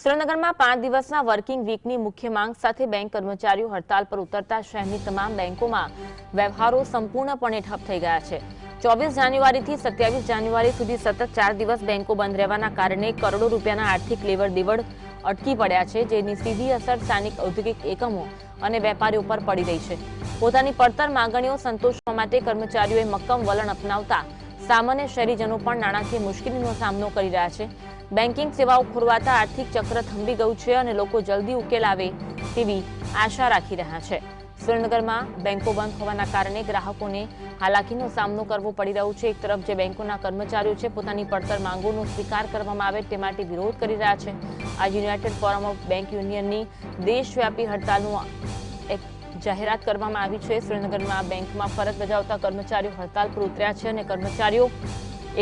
સુરેન્દ્રનગરમાં 5 દિવસના વર્કિંગ વીકની મુખ્ય માંગ સાથે બેંક કર્મચારીઓ હડતાલ પર ઉતરતા શહેરની તમામ બેંકોમાં વ્યવહારો સંપૂર્ણપણે ઠપ થઈ ગયા છે। 24 જાન્યુઆરીથી 27 જાન્યુઆરી સુધી સતત 4 દિવસ બેંકો બંધ રહેવાના કારણે કરોડો રૂપિયાના આર્થિક લેવડ-દેવડ અટકી પડ્યા છે, જેની સીધી અસર સ્થાનિક ઔદ્યોગિક એકમો અને વેપારીઓ પર પડી રહી છે। પોતાની પડતર માંગણીઓ સંતોષવા માટે કર્મચારીઓએ મક્કમ વલણ અપનાવતા સામાન્ય શહેરીજનો પણ નાણાકીય મુશ્કેલીનો સામનો કરી રહ્યા છે। બેન્કિંગ સેવાઓ ખોરવાતા આર્થિક ચક્ર થંભી ગયું છે અને લોકો જલ્દી ઉકેલ આવે તેવી આશા રાખી રહ્યા છે। સુરેન્દ્રનગરમાં બેંકો બંધ હોવાના કારણે ગ્રાહકોને હાલાકીનો સામનો કરવો પડી રહ્યો છે। એક તરફ જે બેંકોના કર્મચારીઓ છે પોતાની પડતર માંગોનો સ્વીકાર કરવામાં આવે તે માટે વિરોધ કરી રહ્યા છે। આજે યુનાઇટેડ ફોરમ ઓફ બેંક યુનિયનની દેશવ્યાપી હડતાલનું એક જાહેરાત કરવામાં આવી છે। સુરેન્દ્રનગરમાં બેંકમાં ફરજ બજાવતા કર્મચારીઓ હડતાલ પર ઉતર્યા છે અને કર્મચારીઓ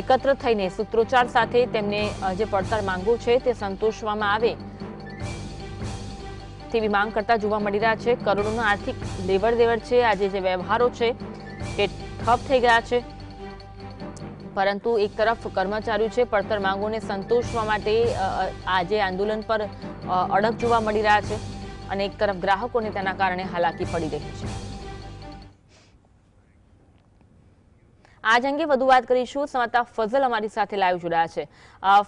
એકત્ર થઈને સૂત્રોચ્ચાર સાથે તેમને જે પડતર માંગો છે તે સંતોષવામાં આવે તેવી માંગ કરતા જોવા મળી રહ્યા છે। કરોડોનો આર્થિક લેવડ-દેવડ છે, આજે જે વ્યવહારો છે તે ઠપ થઈ ગયા છે, પરંતુ એક તરફ કર્મચારીઓ છે પડતર માંગોને સંતોષવા માટે આજે આંદોલન પર અડગ જોવા મળી રહ્યા છે અને એક તરફ ગ્રાહકોને તેના કારણે હાલાકી પડી રહી છે। આજ અંગે વધુ વાત કરીશું। સંવાદદાતા ફઝલ અમારી સાથે લાઈવ જોડાયા છે।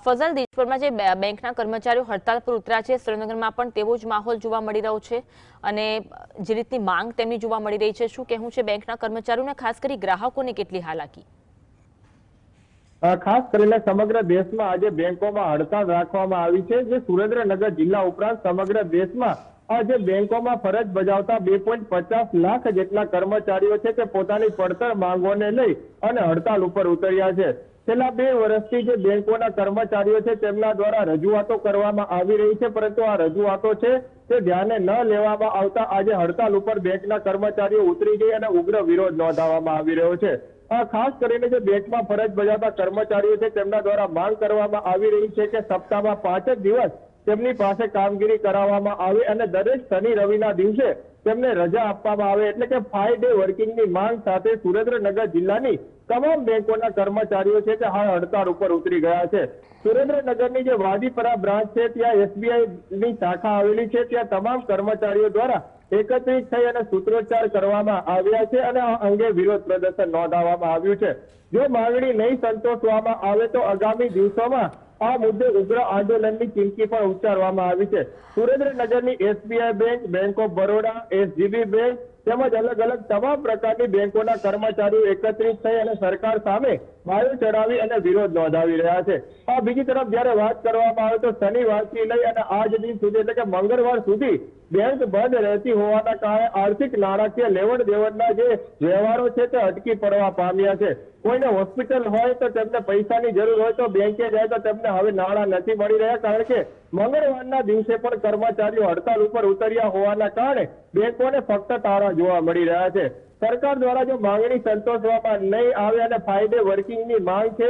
ફઝલ, દેશભરમાં જે બેંકના કર્મચારીઓ હડતાલ પર ઉતર્યા છે, સુરેન્દ્રનગરમાં પણ તેવો જ માહોલ જોવા મળી રહ્યો છે અને જે રીતની માંગ તેમની જોવા મળી રહી છે, શું કહેવું છે બેંકના કર્મચારીઓને, ખાસ કરી ગ્રાહકોને કેટલી હાલાકી? ખાસ કરીને સમગ્ર દેશમાં આજે બેંકોમાં હડતાલ રાખવામાં આવી છે, જે સુરેન્દ્રનગર જિલ્લા ઉપરાંત સમગ્ર દેશમાં આજે બેંકોમાં ફરજ બજાવતા 2.50 લાખ જેટલા કર્મચારીઓ છે તે પોતાની પડતર માંગોને લઈ અને હડતાલ ઉપર ઉતર્યા છે। છેલ્લા 2 વર્ષથી જે બેંકોના કર્મચારીઓ છે તેમના દ્વારા રજૂઆતો કરવામાં આવી રહી છે, પરંતુ આ રજૂઆતો છે તે ધ્યાને ન લેવામાં આવતા આજે હડતાલ ઉપર બેંકના કર્મચારીઓ ઉતરી ગઈ અને ઉગ્ર વિરોધ નોંધાવવામાં આવી રહ્યો છે। ખાસ કરીને જે બેંકમાં ફરજ બજાવતા કર્મચારીઓ છે તેમના દ્વારા માંગ કરવામાં આવી રહી છે કે સપ્તાહમાં 5 જ દિવસ તેમની પાસે કામગીરી કરાવવામાં આવે અને દરેક શનિ રવિના દિવસે તેમને રજા આપવામાં આવે, એટલે કે 5 ડે વર્કિંગની માંગ સાથે સુરેન્દ્રનગર જિલ્લાની તમામ બેંકોના કર્મચારીઓ છે તે હાલ હડતાળ ઉપર ઉતરી ગયા છે। સુરેન્દ્રનગરની જે વાદીપરા બ્રાન્ચ છે ત્યાં એસબીઆઈની શાખા આવેલી છે, ત્યાં તમામ કર્મચારીઓ દ્વારા એકત્રિત થઈ અને સૂત્રોચ્ચાર કરવામાં આવ્યા છે અને આ અંગે વિરોધ પ્રદર્શન નોંધાવવામાં આવ્યું છે। જો માંગણી નહીં સંતોષવામાં આવે તો આગામી દિવસોમાં આ મુદ્દે ઉગ્ર આંદોલનની ચીમકી પણ ઉચ્ચારવામાં આવી છે। સુરેન્દ્રનગરની SBI bank, bank of Baroda, SGB bank તેમજ અલગ અલગ તમામ પ્રકારની બેંકોના કર્મચારીઓ એકત્રિત થઈ અને સરકાર સામે વાયુ ચડાવી અને વિરોધ નોંધાવી રહ્યા છે। બીજી તરફ જ્યારે વાત કરવામાં આવે તો શનિવારથી લઈ અને આજ દિન સુધી એટલે કે મંગળવાર સુધી બેંક બંધ રહેતી હોવાના કારણે આર્થિક નાણાકીય લેવડ-દેવડના જે વ્યવહારો છે તે અટકી પડવા પામ્યા છે। કોઈને હોસ્પિટલ હોય તો તેમને પૈસાની જરૂર હોય તો બેંકે જાય તો તેમને હવે નાણાં નથી મળી રહ્યા, કારણ કે મંગળવારના દિવસે પણ કર્મચારીઓ હડતાલ ઉપર ઉતર્યા હોવાના કારણે બેંકોને ફક્ત તાળા જોવા મળી રહ્યા છે। સરકાર દ્વારા જો માંગણી સંતોષવામાં નહીં આવે અને 5 ડે વર્કિંગની માંગ છે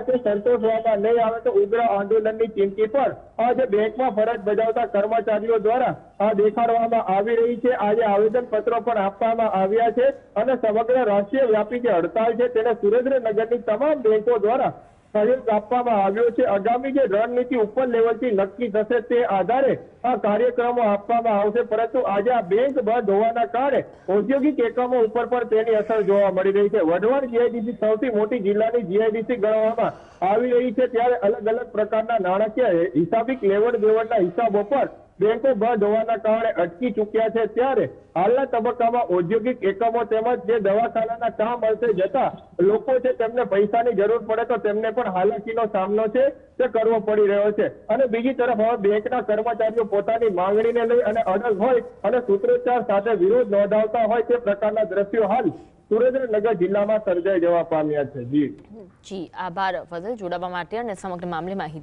તે સંતોષવામાં નહીં આવે તો ઉગ્ર આંદોલનની ચીમકી પણ આજે બેંકમાં ફરજ બજાવતા કર્મચારીઓ દ્વારા દેખાડવામાં આવી રહી છે। આજે આવેદનપત્રો પણ આપવામાં આવ્યા છે અને સમગ્ર રાષ્ટ્રીય વ્યાપી જે હડતાલ છે તેને સુરેન્દ્રનગરની તમામ બેંકો દ્વારા સહયોગ આપવામાં આવ્યો છે। આગામી જે રણનીતિ ઉપર લેવલથી નક્કી થશે તે આધારે આ કાર્યક્રમો આપવામાં આવશે, પરંતુ આજે આ બેંક બંધ હોવાના કારણે ઔદ્યોગિક એકમો ઉપર પણ તેની અસર જોવા મળી રહી છે। વઢવાણ જીઆઈડીસી સૌથી મોટી જિલ્લાની જીઆઈડીસી ગણવામાં આવી રહી છે, ત્યારે અલગ અલગ પ્રકારના નાણાકીય હિસાબિક લેવડ-દેવડના હિસાબો પર બેંકો બંધ હોવાના કારણે અટકી ચૂક્યા છે। ત્યારે હાલના તબક્કામાં ઔદ્યોગિક એકમો તેમજ જે દવાખાનાના કામ અર્થે જતા લોકો છે તેમને પૈસાની જરૂર પડે તો તેમને પણ હાલાકીનો સામનો છે તે કરવો પડી રહ્યો છે અને બીજી તરફ હવે બેંકના કર્મચારીઓ પોતાની માંગણીને લઈ અને અડગ હોય અને સૂત્રોચ્ચાર સાથે વિરોધ નોંધાવતા હોય તે પ્રકારના દ્રશ્યો હાલ સુરેન્દ્રનગર જિલ્લામાં સર્જાઈ જવા પામ્યા છે। જી આભાર ફઝલ, જોડાવા માટે અને સમગ્ર મામલે માહિતી